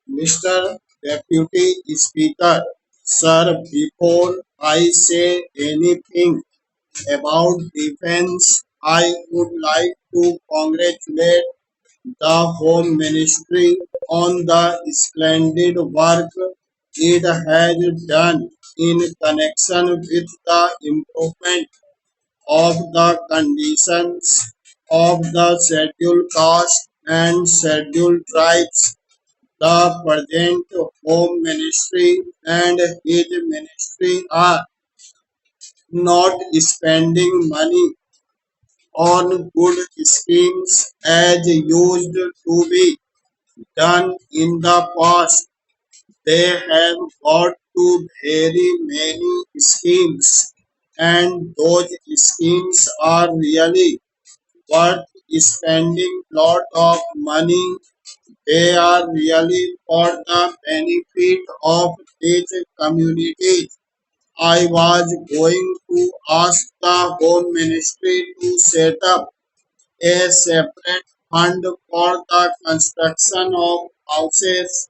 Mr. Deputy Speaker, sir, before I say anything about defense, I would like to congratulate the Home Ministry on the splendid work it has done in connection with the improvement of the conditions of the scheduled caste and scheduled tribes. The present Home Ministry and his ministry are not spending money on good schemes as used to be done in the past. They have got to very many schemes, and those schemes are really worth spending lot of money. They are really for the benefit of these communities. I was going to ask the Home Ministry to set up a separate fund for the construction of houses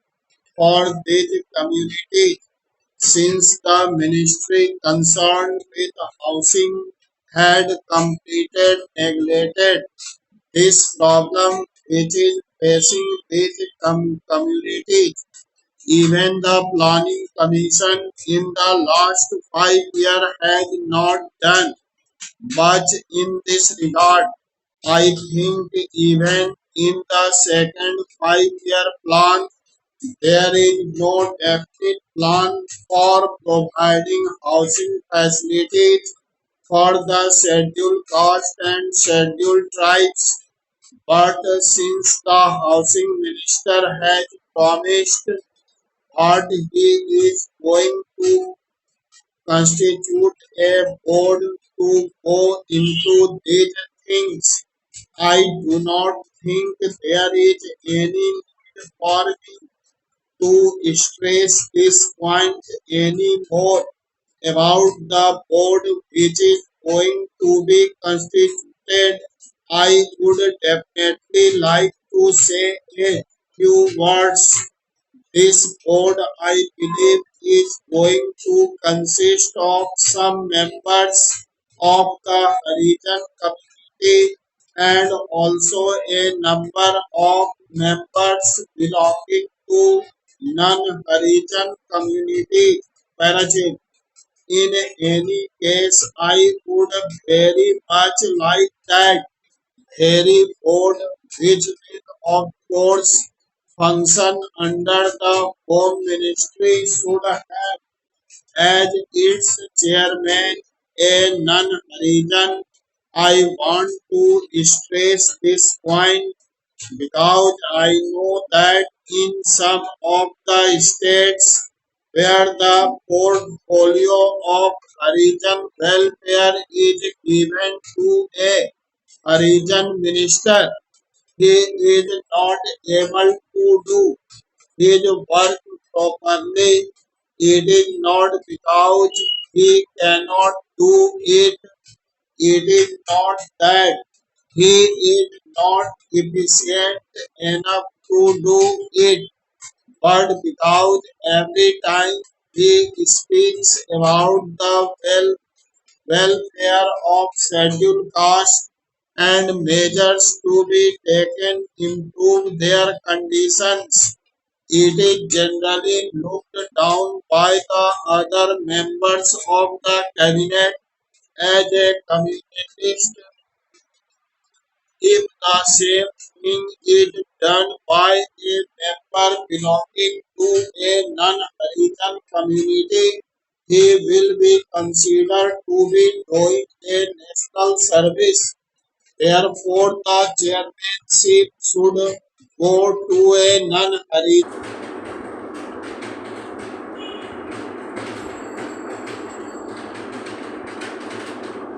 for these communities, since the ministry concerned with housing had completed neglected this problem which is facing these communities. Even the planning commission in the last 5 years has not done much in this regard. I think even in the second 5 year plan, there is no definite plan for providing housing facilities for the scheduled caste and scheduled tribes. But since the housing minister has promised what he is going to constitute a board to go into these things, I do not think there is any need for me to stress this point anymore about the board which is going to be constituted. I would definitely like to say a few words. This board, I believe, is going to consist of some members of the Harijan community and also a number of members belonging to non-Harijan community. Parajit. In any case, I would very much like that Harry Ford, which will of course function under the Home Ministry, should have as its chairman a non-Harijan. I want to stress this point because I know that in some of the states where the portfolio of Harijan welfare is given to a Harijan minister, he is not able to do his work properly. It is not because he cannot do it. It is not that he is not efficient enough to do it, but because every time he speaks about the welfare of scheduled castes and measures to be taken improve their conditions, it is generally looked down by the other members of the cabinet as a communist. If the same thing is done by a member belonging to a non-Harijan community, he will be considered to be doing a national service. Therefore, the chairmanship should go to a non-Harijan.